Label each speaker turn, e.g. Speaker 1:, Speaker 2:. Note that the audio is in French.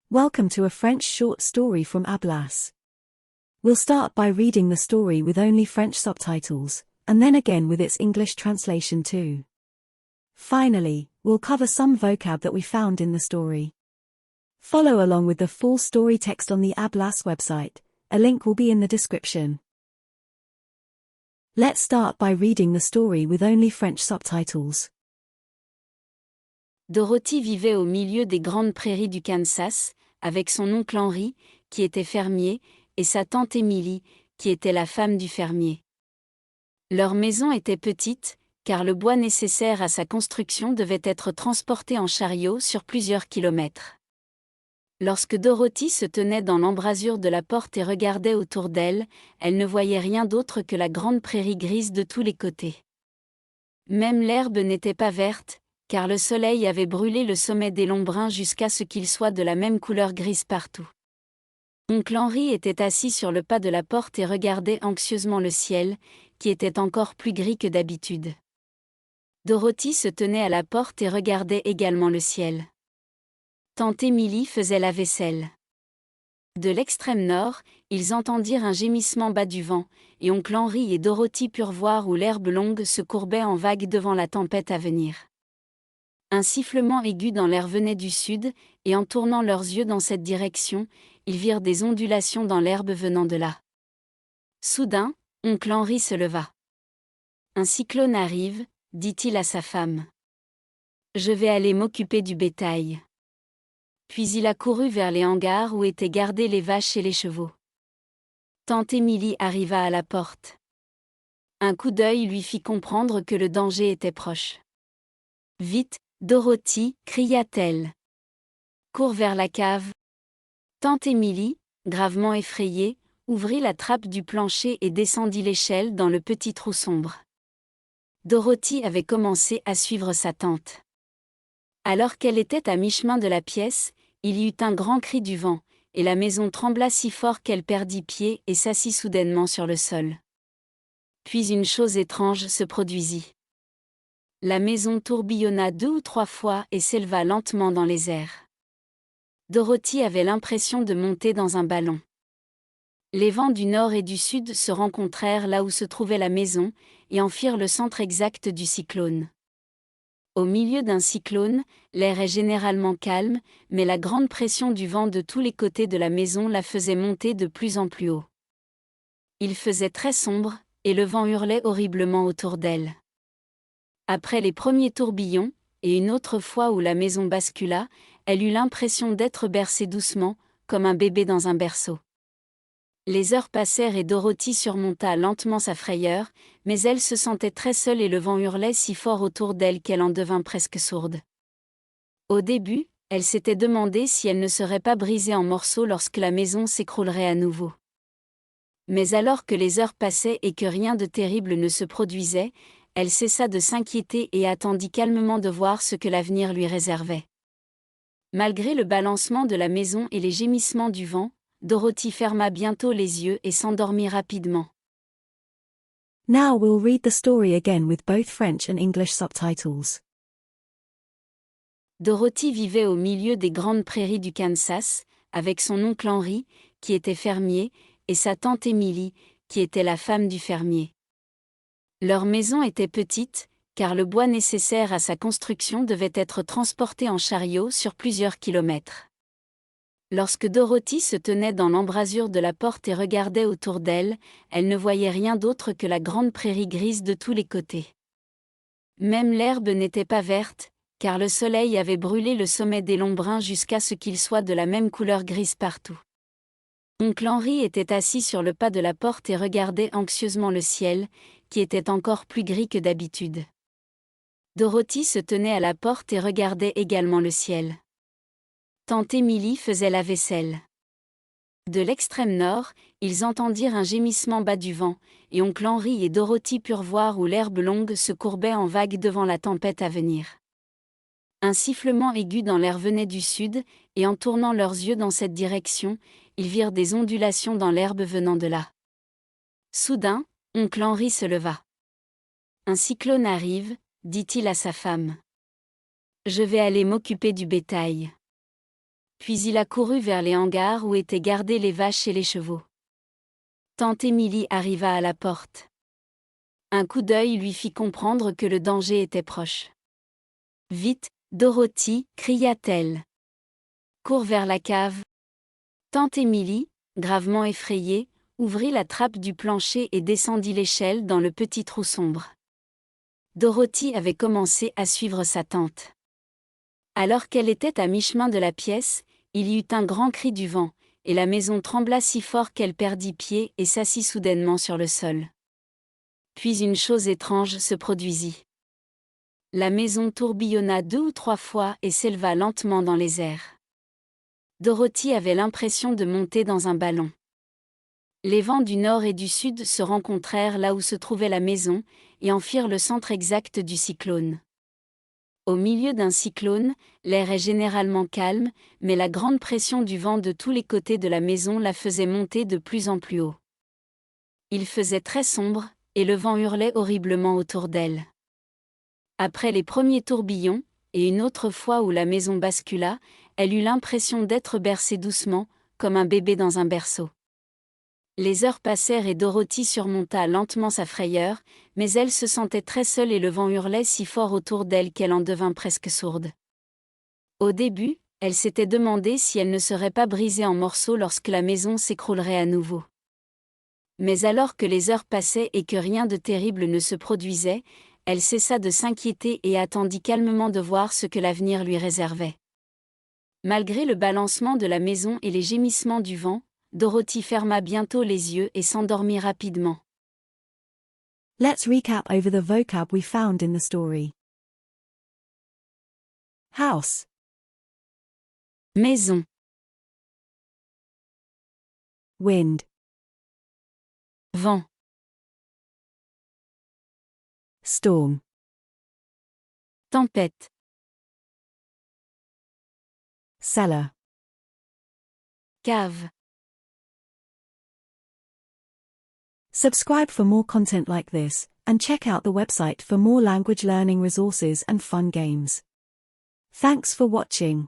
Speaker 1: Welcome to a French short story from Ablas. We'll start by reading the story with only French subtitles, and then again with its English translation too. Finally, we'll cover some vocab that we found in the story. Follow along with the full story text on the Ablas website. A link will be in the description. Let's start by reading the story with only French subtitles.
Speaker 2: Dorothy vivait au milieu des grandes prairies du Kansas, avec son oncle Henry, qui était fermier, et sa tante Emily, qui était la femme du fermier. Leur maison était petite, car le bois nécessaire à sa construction devait être transporté en chariot sur plusieurs kilomètres. Lorsque Dorothy se tenait dans l'embrasure de la porte et regardait autour d'elle, elle ne voyait rien d'autre que la grande prairie grise de tous les côtés. Même l'herbe n'était pas verte, car le soleil avait brûlé le sommet des longs brins jusqu'à ce qu'il soit de la même couleur grise partout. Oncle Henry était assis sur le pas de la porte et regardait anxieusement le ciel, qui était encore plus gris que d'habitude. Dorothy se tenait à la porte et regardait également le ciel. Tante Emily faisait la vaisselle. De l'extrême nord, ils entendirent un gémissement bas du vent, et oncle Henry et Dorothy purent voir où l'herbe longue se courbait en vagues devant la tempête à venir. Un sifflement aigu dans l'air venait du sud, et en tournant leurs yeux dans cette direction, ils virent des ondulations dans l'herbe venant de là. Soudain, oncle Henry se leva. « Un cyclone arrive, dit-il à sa femme. Je vais aller m'occuper du bétail. » Puis il accourut vers les hangars où étaient gardées les vaches et les chevaux. Tante Emily arriva à la porte. Un coup d'œil lui fit comprendre que le danger était proche. « Vite, Dorothy, cria-t-elle. Cours vers la cave. » Tante Emily, gravement effrayée, ouvrit la trappe du plancher et descendit l'échelle dans le petit trou sombre. Dorothy avait commencé à suivre sa tante. Alors qu'elle était à mi-chemin de la pièce, il y eut un grand cri du vent, et la maison trembla si fort qu'elle perdit pied et s'assit soudainement sur le sol. Puis une chose étrange se produisit. La maison tourbillonna 2 ou 3 fois et s'éleva lentement dans les airs. Dorothy avait l'impression de monter dans un ballon. Les vents du nord et du sud se rencontrèrent là où se trouvait la maison, et en firent le centre exact du cyclone. Au milieu d'un cyclone, l'air est généralement calme, mais la grande pression du vent de tous les côtés de la maison la faisait monter de plus en plus haut. Il faisait très sombre, et le vent hurlait horriblement autour d'elle. Après les premiers tourbillons, et une autre fois où la maison bascula, elle eut l'impression d'être bercée doucement, comme un bébé dans un berceau. Les heures passèrent et Dorothy surmonta lentement sa frayeur, mais elle se sentait très seule et le vent hurlait si fort autour d'elle qu'elle en devint presque sourde. Au début, elle s'était demandé si elle ne serait pas brisée en morceaux lorsque la maison s'écroulerait à nouveau. Mais alors que les heures passaient et que rien de terrible ne se produisait, elle cessa de s'inquiéter et attendit calmement de voir ce que l'avenir lui réservait. Malgré le balancement de la maison et les gémissements du vent, Dorothy ferma bientôt les yeux et s'endormit rapidement.
Speaker 1: Now we'll read the story again with both French and English subtitles.
Speaker 2: Dorothy vivait au milieu des grandes prairies du Kansas, avec son oncle Henry, qui était fermier, et sa tante Emily, qui était la femme du fermier. Leur maison était petite, car le bois nécessaire à sa construction devait être transporté en chariot sur plusieurs kilomètres. Lorsque Dorothy se tenait dans l'embrasure de la porte et regardait autour d'elle, elle ne voyait rien d'autre que la grande prairie grise de tous les côtés. Même l'herbe n'était pas verte, car le soleil avait brûlé le sommet des longs brins jusqu'à ce qu'il soit de la même couleur grise partout. Oncle Henry était assis sur le pas de la porte et regardait anxieusement le ciel, qui était encore plus gris que d'habitude. Dorothy se tenait à la porte et regardait également le ciel. Tante Emily faisait la vaisselle. De l'extrême nord, ils entendirent un gémissement bas du vent, et oncle Henry et Dorothy purent voir où l'herbe longue se courbait en vagues devant la tempête à venir. Un sifflement aigu dans l'air venait du sud, et en tournant leurs yeux dans cette direction, ils virent des ondulations dans l'herbe venant de là. Soudain, oncle Henry se leva. « Un cyclone arrive, dit-il à sa femme. Je vais aller m'occuper du bétail. » Puis il accourut vers les hangars où étaient gardées les vaches et les chevaux. Tante Émilie arriva à la porte. Un coup d'œil lui fit comprendre que le danger était proche. « Vite, Dorothy !» cria-t-elle. « Cours vers la cave !» Tante Émilie, gravement effrayée, ouvrit la trappe du plancher et descendit l'échelle dans le petit trou sombre. Dorothy avait commencé à suivre sa tante. Alors qu'elle était à mi-chemin de la pièce, il y eut un grand cri du vent, et la maison trembla si fort qu'elle perdit pied et s'assit soudainement sur le sol. Puis une chose étrange se produisit. La maison tourbillonna 2 ou 3 fois et s'éleva lentement dans les airs. Dorothy avait l'impression de monter dans un ballon. Les vents du nord et du sud se rencontrèrent là où se trouvait la maison, et en firent le centre exact du cyclone. Au milieu d'un cyclone, l'air est généralement calme, mais la grande pression du vent de tous les côtés de la maison la faisait monter de plus en plus haut. Il faisait très sombre, et le vent hurlait horriblement autour d'elle. Après les premiers tourbillons, et une autre fois où la maison bascula, elle eut l'impression d'être bercée doucement, comme un bébé dans un berceau. Les heures passèrent et Dorothy surmonta lentement sa frayeur, mais elle se sentait très seule et le vent hurlait si fort autour d'elle qu'elle en devint presque sourde. Au début, elle s'était demandé si elle ne serait pas brisée en morceaux lorsque la maison s'écroulerait à nouveau. Mais alors que les heures passaient et que rien de terrible ne se produisait, elle cessa de s'inquiéter et attendit calmement de voir ce que l'avenir lui réservait. Malgré le balancement de la maison et les gémissements du vent, Dorothy ferma bientôt les yeux et s'endormit rapidement.
Speaker 1: Let's recap over the vocab we found in the story. House,
Speaker 2: Maison,
Speaker 1: wind,
Speaker 2: vent,
Speaker 1: storm,
Speaker 2: tempête,
Speaker 1: cellar.
Speaker 2: cave.
Speaker 1: Subscribe for more content like this, and check out the website for more language learning resources and fun games. Thanks for watching.